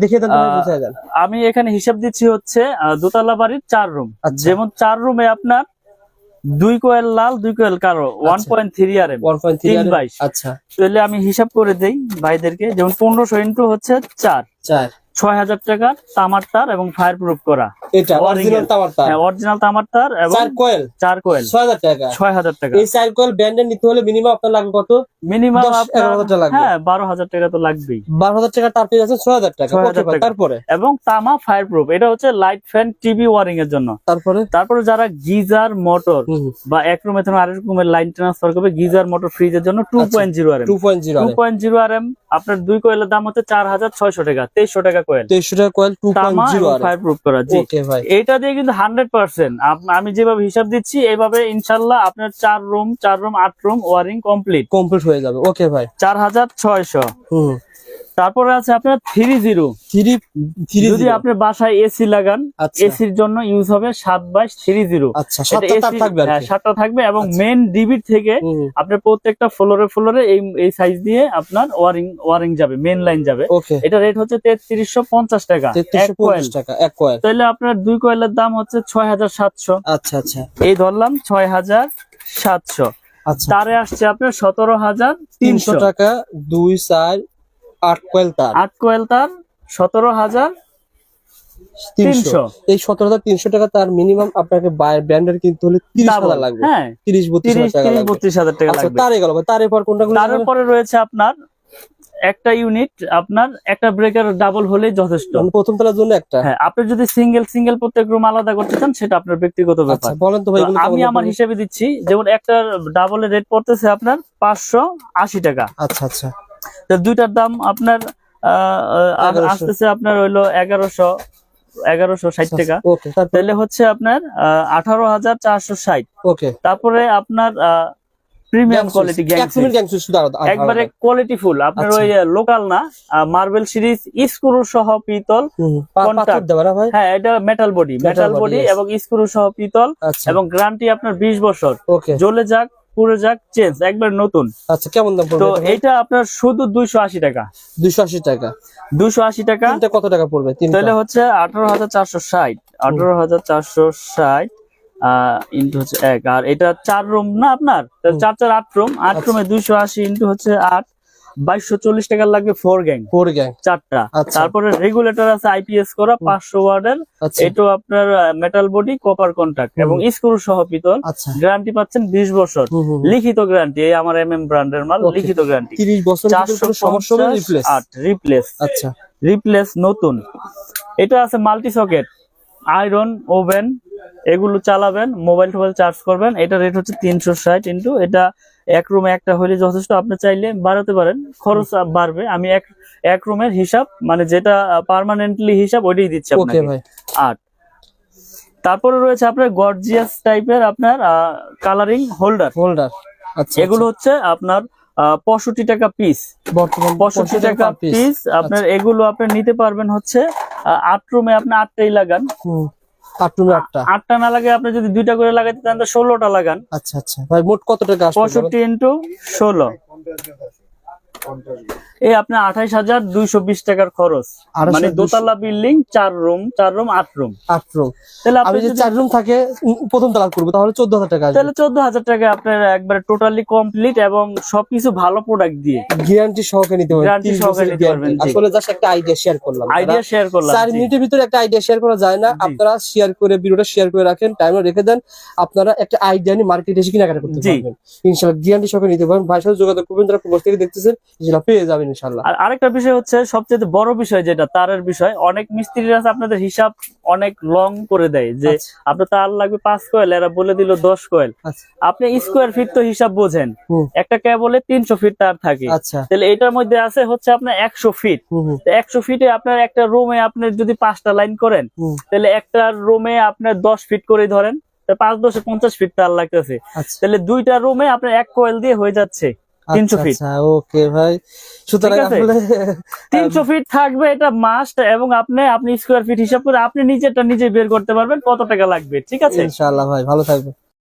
দেখিয়ে দেন, বুঝাই দেন। আমি এখানে হিসাব দিচ্ছি হচ্ছে দোতলা বাড়ির 4 রুম। যেমন 4 রুমে আপনার 2 কোয়েল লাল 2 কোয়েল কালো 1.3 RM 3/22। আচ্ছা, তাহলে আমি হিসাব করে দেই ভাইদেরকে। যেমন 1500 ইন্টু হচ্ছে 4 6000 টাকা তামার তার এবং ফায়ার প্রুফ করা। এটা অরিজিনাল তামার তার। হ্যাঁ, অরিজিনাল তামার তার এবং 4 কোয়েল 6000 টাকা। 6000 টাকা। এই 4 কোয়েল ব্র্যান্ডের নিতে হলে মিনিমাম আপনার লাগবে কত? মিনিমাম 11,000 টাকা লাগবে। হ্যাঁ, 12000 টাকা তো লাগবেই। 12000 টাকা টার পেয়ে যাচ্ছে 6000 টাকা। তারপরে এবং তামা ফায়ার প্রুফ, এটা হচ্ছে লাইট ফ্যান টিভি ওয়ারিং এর জন্য। তারপরে যারা গিজার মোটর বা এক রুমে থেকে আরেক রুমের লাইন ট্রান্সফার করবে, গিজার মোটর ফ্রিজের জন্য 2.0 RM 2.0 RM আপনার 2 কোয়েলের দাম হচ্ছে 4600 টাকা। 2300 টাকা কোয়েল, 2300 টাকা কোয়েল 2.0 RM ফায়ার প্রুফ করা। জি ওকে ভাই, এটা দিয়ে কিন্তু 100% আমি যেভাবে হিসাব দিচ্ছি এইভাবে ইনশাআল্লাহ আপনার 4 রুম 8 রুম ওয়ারিং কমপ্লিট হয়ে যাবে। ওকে ভাই, 4600। তারপরে আছে আপনার 30 যদি আপনার বাসায় এসি লাগান, এসির জন্য ইউজ হবে 7/30। আচ্ছা, 7টা থাকবে এবং মেইন ডিবি থেকে আপনার প্রত্যেকটা ফ্লোরে এই সাইজ দিয়ে আপনার ওয়ারিং যাবে, মেইন লাইন যাবে। এটা রেট হচ্ছে 3350 টাকা এক কোয়েল। তাহলে আপনার 2 কোয়েলের দাম হচ্ছে 6700। আচ্ছা, এই ধরলাম 6700। তারে আসছে আপনার 17300 টাকা। 2 4 8 কোয়েল তার 17300। এই 17300 টাকা তার মিনিমাম আপনাকে ব্র্যান্ডের কিনতে হলে 30000 লাগবে। হ্যাঁ, 30-32,000 টাকা লাগবে। আচ্ছা, তারে গেল। তারপর কোনটা? তারপরে রয়েছে আপনার একটা ইউনিট, আপনার একটা ব্রেকার ডাবল হলেই যথেষ্ট। প্রথম তলার জন্য একটা। হ্যাঁ, আপনি যদি সিঙ্গেল প্রত্যেক রুম আলাদা করতে চান সেটা আপনার ব্যক্তিগত ব্যাপার। বলেন তো ভাই, আমি আমার হিসেবে দিচ্ছি। যেমন একটা ডাবলের রেট পড়তেছে আপনার 580 টাকা। আচ্ছা, তো দুইটার দাম আপনার আসতেছে আপনার হইলো 1160 টাকা। তাহলে হচ্ছে আপনার 18460। ওকে, তারপরে আপনার প্রিমিয়াম কোয়ালিটি একবারে কোয়ালিটি ফুল আপনার ওই লোকাল না, মার্বেল সিরিজ স্ক্রু সহ পিতল কন্টাক্ট। হ্যাঁ, এটা মেটাল বডি এবং স্ক্রু সহ পিতল এবং গ্যারান্টি আপনার 20 বছর। জ্বলে যাক পুরো যাক চেঞ্জ, একবার নতুন। আচ্ছা, কেমন দাম পড়বে? তো এটা আপনার শুধু 280 টাকা। 280 টাকা। এটা কত টাকা পড়বে? তাহলে হচ্ছে 18460 ইন্টু হচ্ছে 1। আর এটা 4 রুম না আপনার, 4 8 রুম। 8 রুমে 280 ইন্টু হচ্ছে 8, 2240 টাকা লাগবে। 4 গ্যাং 4টা। তারপরে রেগুলেটর আছে আইপিএস করা 500 ওয়াটের। এটা আপনার মেটাল বডি কপার কন্টাক্ট এবং স্ক্রু সহ পিতল। গ্যারান্টি পাচ্ছেন 20 বছর লিখিত গ্যারান্টি। এই আমার এমএম ব্র্যান্ডের মাল, লিখিত গ্যারান্টি 30 বছর। 450 রিপ্লেস নতুন। এটা আছে মাল্টি সকেট, আয়রন ওভেন, এগুলো চালাবেন, মোবাইল টোবাইল চার্জ করবেন। এটা রেট হচ্ছে 360 ইন্টু, এটা এক রুমে একটা হলে যথেষ্ট। আপনি চাইলে বাড়াতে পারেন, খরচ বাড়বে। আমি এক রুমের হিসাব মানে যেটা পার্মানেন্টলি হিসাব ওইটাই দিচ্ছি আপনাকে। 8। তারপরে রয়েছে আপনার গর্জিয়াস টাইপের আপনার কালারিং হোল্ডার। এগুলো হচ্ছে আপনার 65 টাকা পিস, বর্তমান 65 টাকা পিস। আপনার এগুলো আপনি নিতে পারবেন হচ্ছে 8 রুমে আপনি 8টাই লাগান। 8টা না লাগে, আপনি যদি 2টা করে লাগাইতে চান 16টা লাগান। আচ্ছা ভাই, মোট কত টাকা আসবে? 65 ইন্টু 16 এই আপনার 28220 টাকার খরচ। মানে দোতলা বিল্ডিং, 4 রুম 8 রুম। তাহলে আপনি যদি 4 রুম থাকে প্রথম তলা করব তাহলে 14000 টাকা। তাহলে 14000 টাকা আপনার একবারে টোটালি কমপ্লিট এবং সবকিছু ভালো প্রোডাক্ট দিয়ে গ্যারান্টি সহকারে নিতে পারবেন। আসলে জাস্ট একটা আইডিয়া শেয়ার করলাম। 4 মিনিটের ভিতরে একটা আইডিয়া শেয়ার করা যায় না। আপনারা শেয়ার করে ভিডিওটা শেয়ার করে রাখেন, টাইমার রেখে দেন। আপনারা একটা আইডিয়া নিয়ে মার্কেটে এসে কেনাকাটা করতে পারবেন ইনশাআল্লাহ। গ্যারান্টি সহকারে নিতে পারবেন। ভাইয়ের সাথে যোগাযোগ করবেন, যারা প্রবাস থেকে দেখতেছেন সেটা পেয়ে যাবেন ইনশাআল্লাহ। আর আরেকটা বিষয় হচ্ছে সবচেয়ে বড় বিষয়, যেটা তারের বিষয়। অনেক মিস্ত্রিরা আছে আপনাদের হিসাব অনেক লং করে দেয়, যে আপনার তার লাগবে 5 কোয়েল, এরা বলে দিল 10 কোয়েল। আপনি স্কোয়ার ফিট তো হিসাব বোঝেন, একটা কেবলে 300 ফিট তার থাকে। তাহলে এটার মধ্যে আছে হচ্ছে আপনার 100 ফিট। 100 ফিটে আপনার একটা রুমে আপনি যদি 5টা লাইন করেন, তাহলে একটা রুমে আপনার 10 ফিট করে ধরেন, 5-10 50 ফিট তার লাগতেছে। তাহলে 2টা রুমে আপনার 1 কোয়েল দিয়ে হয়ে যাচ্ছে 300 ফিট। ওকে ভাই, সুতরাং 300 ফিট থাকবে, এটা মাস্ট। এবং আপনি স্কোয়ার ফিট হিসাব করে আপনি নিজেরটা নিজে বের করতে পারবেন কত টাকা লাগবে। ঠিক আছে ইনশাআল্লাহ ভাই, ভালো থাকবে।